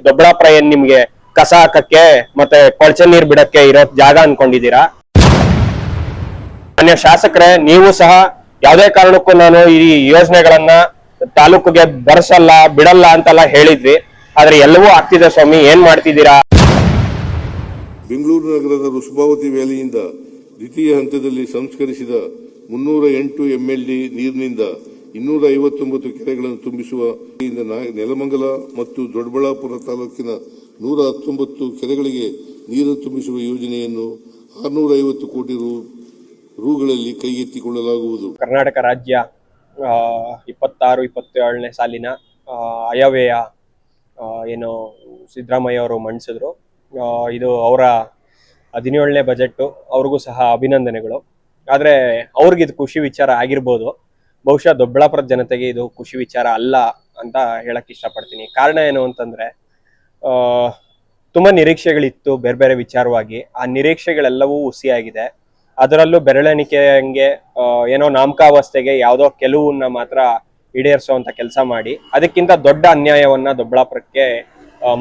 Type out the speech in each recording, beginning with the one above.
ದೊಡ್ಡಬಳ್ಳಾಪುರ ಏನ್ ನಿಮ್ಗೆ ಕಸ ಹಾಕಕ್ಕೆ ಮತ್ತೆ ಕೊಳಚೆ ನೀರ್ ಬಿಡಕ್ಕೆ ಇರೋ ಜಾಗ ಅನ್ಕೊಂಡಿದೀರಾ? ಮಾನ್ಯ ಶಾಸಕರೇ, ನೀವು ಸಹ ಯಾವುದೇ ಕಾರಣಕ್ಕೂ ನಾನು ಈ ಯೋಜನೆಗಳನ್ನ ತಾಲೂಕಿಗೆ ಬರ್ಸಲ್ಲ ಬಿಡಲ್ಲ ಅಂತೆಲ್ಲ ಹೇಳಿದ್ವಿ. ಆದ್ರೆ ಎಲ್ಲವೂ ಆಗ್ತಿದೆ ಸ್ವಾಮಿ, ಏನ್ ಮಾಡ್ತಿದ್ದೀರಾ? ಬೆಂಗಳೂರು ನಗರದ ವೃಷಭಾವತಿ ವ್ಯಾಲಿಯಿಂದ ದ್ವಿತೀಯ ಹಂತದಲ್ಲಿ ಸಂಸ್ಕರಿಸಿದ 308 MLD ನೀರಿನಿಂದ 259 ಕೆರೆಗಳನ್ನು ತುಂಬಿಸುವ ನೆಲಮಂಗಲ ಮತ್ತು ದೊಡ್ಡಬಳ್ಳಾಪುರ ತಾಲೂಕಿನ 119 ಕೆರೆಗಳಿಗೆ ನೀರು ತುಂಬಿಸುವ ಯೋಜನೆಯನ್ನು 650 ಕೋಟಿ ರೂಗಳಲ್ಲಿ ಕೈಗೆತ್ತಿಕೊಳ್ಳಲಾಗುವುದು. ಕರ್ನಾಟಕ ರಾಜ್ಯ 26-27ನೇ ಸಾಲಿನ ಆಯವ್ಯಯ ಏನು ಸಿದ್ದರಾಮಯ್ಯ ಅವರು ಮಂಡಿಸಿದ್ರು. ಇದು ಅವರ 17ನೇ ಬಜೆಟ್. ಅವ್ರಿಗೂ ಸಹ ಅಭಿನಂದನೆಗಳು. ಆದ್ರೆ ಅವ್ರಿಗಿದು ಖುಷಿ ವಿಚಾರ ಆಗಿರ್ಬೋದು, ಬಹುಶಃ ದೊಡ್ಡಬಳ್ಳಾಪುರದ ಜನತೆಗೆ ಇದು ಖುಷಿ ವಿಚಾರ ಅಲ್ಲ ಅಂತ ಹೇಳಕ್ ಇಷ್ಟಪಡ್ತೀನಿ. ಕಾರಣ ಏನು ಅಂತಂದ್ರೆ ತುಂಬಾ ನಿರೀಕ್ಷೆಗಳಿತ್ತು ಬೇರೆ ಬೇರೆ ವಿಚಾರವಾಗಿ. ಆ ನಿರೀಕ್ಷೆಗಳೆಲ್ಲವೂ ಹುಸಿಯಾಗಿದೆ. ಅದರಲ್ಲೂ ಬೆರಳೆಣಿಕೆ ಹಂಗೆ ಏನೋ ನಾಮಕಾವಸ್ಥೆಗೆ ಯಾವುದೋ ಕೆಲವನ್ನ ಮಾತ್ರ ಈಡೇರಿಸುವಂತ ಕೆಲಸ ಮಾಡಿ ಅದಕ್ಕಿಂತ ದೊಡ್ಡ ಅನ್ಯಾಯವನ್ನ ದೊಡ್ಡಬಳ್ಳಾಪುರಕ್ಕೆ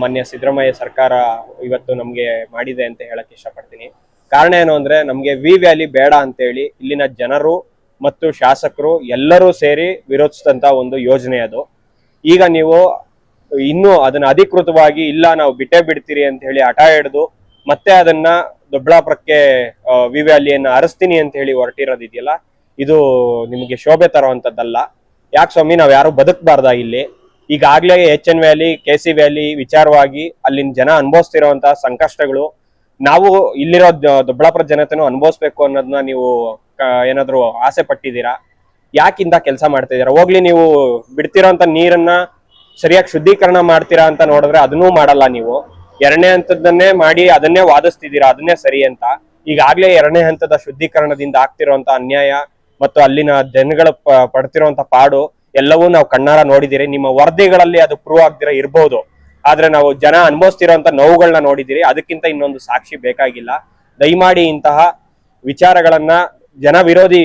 ಮಾನ್ಯ ಸಿದ್ದರಾಮಯ್ಯ ಸರ್ಕಾರ ಇವತ್ತು ನಮ್ಗೆ ಮಾಡಿದೆ ಅಂತ ಹೇಳಕ್ ಇಷ್ಟಪಡ್ತೀನಿ. ಕಾರಣ ಏನು ಅಂದ್ರೆ ನಮ್ಗೆ ವಿ ವ್ಯಾಲಿ ಬೇಡ ಅಂತೇಳಿ ಇಲ್ಲಿನ ಜನರು ಮತ್ತು ಶಾಸಕರು ಎಲ್ಲರೂ ಸೇರಿ ವಿರೋಧಿಸಿದಂತ ಒಂದು ಯೋಜನೆ ಅದು. ಈಗ ನೀವು ಇನ್ನೂ ಅದನ್ನ ಅಧಿಕೃತವಾಗಿ ಇಲ್ಲ ನಾವು ಬಿಟ್ಟೇ ಬಿಡ್ತೀರಿ ಅಂತ ಹೇಳಿ ಹಠ ಹಿಡಿದು ಮತ್ತೆ ಅದನ್ನ ದೊಡ್ಡಬಳ್ಳಾಪುರಕ್ಕೆ ವಿ ವ್ಯಾಲಿಯನ್ನ ಹರಿಸ್ತೀನಿ ಅಂತ ಹೇಳಿ ಹೊರಟಿರೋದಿದೆಯಲ್ಲ, ಇದು ನಿಮಗೆ ಶೋಭೆ ತರುವಂತದ್ದಲ್ಲ. ಯಾಕೆ ಸ್ವಾಮಿ, ನಾವ್ ಯಾರು ಬದುಕಬಾರ್ದ ಇಲ್ಲಿ? ಈಗಾಗ್ಲೇ HN ವ್ಯಾಲಿ, KC ವ್ಯಾಲಿ ವಿಚಾರವಾಗಿ ಅಲ್ಲಿನ ಜನ ಅನುಭವಿಸ್ತಿರುವಂತಹ ಸಂಕಷ್ಟಗಳು ನಾವು ಇಲ್ಲಿರೋ ದೊಡ್ಡಬಳ್ಳಾಪುರ ಜನತೆನೂ ಅನುಭವಿಸ್ಬೇಕು ಅನ್ನೋದನ್ನ ನೀವು ಏನಾದ್ರು ಆಸೆ ಪಟ್ಟಿದ್ದೀರಾ? ಯಾಕಿಂದ ಕೆಲಸ ಮಾಡ್ತಾ ಇದೀರಾ? ಹೋಗ್ಲಿ, ನೀವು ಬಿಡ್ತಿರೋಂತ ನೀರನ್ನ ಸರಿಯಾಗಿ ಶುದ್ಧೀಕರಣ ಮಾಡ್ತೀರಾ ಅಂತ ನೋಡಿದ್ರೆ ಅದನ್ನೂ ಮಾಡಲ್ಲ. ನೀವು 2ನೇ ಹಂತದನ್ನೇ ಮಾಡಿ ಅದನ್ನೇ ವಾದಿಸ್ತಿದ್ದೀರಾ, ಅದನ್ನೇ ಸರಿ ಅಂತ. ಈಗಾಗ್ಲೇ 2ನೇ ಹಂತದ ಶುದ್ಧೀಕರಣದಿಂದ ಆಗ್ತಿರುವಂತ ಅನ್ಯಾಯ ಮತ್ತು ಅಲ್ಲಿನ ಜನಗಳು ಪಡ್ತಿರುವಂತ ಪಾಡು ಎಲ್ಲವೂ ನಾವು ಕಣ್ಣಾರ ನೋಡಿದಿರಿ. ನಿಮ್ಮ ವರದಿಗಳಲ್ಲಿ ಅದು ಪ್ರೂವ್ ಆಗ್ದಿರ ಇರ್ಬೋದು, ಆದ್ರೆ ನಾವು ಜನ ಅನುಭವಿಸ್ತಿರೋಂತ ನೋವುಗಳನ್ನ ನೋಡಿದಿರಿ. ಅದಕ್ಕಿಂತ ಇನ್ನೊಂದು ಸಾಕ್ಷಿ ಬೇಕಾಗಿಲ್ಲ. ದಯಮಾಡಿ ಇಂತಹ ವಿಚಾರಗಳನ್ನ, ಜನ ವಿರೋಧಿ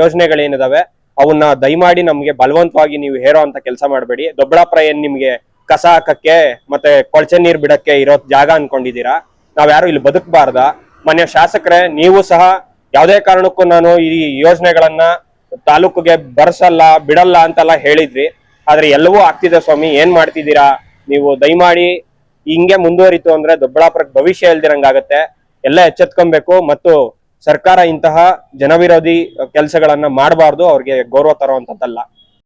ಯೋಜನೆಗಳೇನಿದಾವೆ ಅವನ್ನ ದಯಮಾಡಿ ನಮ್ಗೆ ಬಲವಂತವಾಗಿ ನೀವು ಹೇರೋ ಅಂತ ಕೆಲಸ ಮಾಡಬೇಡಿ. ದೊಡ್ಡಬಳ್ಳಾಪುರ ಏನ್ ನಿಮ್ಗೆ ಕಸ ಹಾಕಕ್ಕೆ ಮತ್ತೆ ಕೊಳಚೆ ನೀರ್ ಬಿಡಕ್ಕೆ ಇರೋ ಜಾಗ ಅನ್ಕೊಂಡಿದೀರಾ? ನಾವ್ ಯಾರು ಇಲ್ಲಿ ಬದುಕಬಾರ್ದ? ಮಾನ್ಯ ಶಾಸಕರೇ, ನೀವು ಸಹ ಯಾವುದೇ ಕಾರಣಕ್ಕೂ ನಾನು ಈ ಯೋಜನೆಗಳನ್ನ ತಾಲೂಕಿಗೆ ಬರ್ಸಲ್ಲ ಬಿಡಲ್ಲ ಅಂತೆಲ್ಲ ಹೇಳಿದ್ವಿ. ಆದ್ರೆ ಎಲ್ಲವೂ ಆಗ್ತಿದೆ ಸ್ವಾಮಿ, ಏನ್ ಮಾಡ್ತಿದ್ದೀರಾ ನೀವು? ದಯಮಾಡಿ ಹಿಂಗೆ ಮುಂದುವರಿತು ಅಂದ್ರೆ ದೊಡ್ಡಬಳ್ಳಾಪುರಕ್ಕೆ ಭವಿಷ್ಯ ಇಲ್ದಿರಂಗಾಗತ್ತೆ. ಎಲ್ಲ ಎಚ್ಚೆತ್ಕೊಬೇಕು ಮತ್ತು ಸರ್ಕಾರ ಇಂತಹ ಜನವಿರೋಧಿ ಕೆಲಸಗಳನ್ನ ಮಾಡಬಾರ್ದು, ಅವ್ರಿಗೆ ಗೌರವ ತರುವಂತದ್ದಲ್ಲ.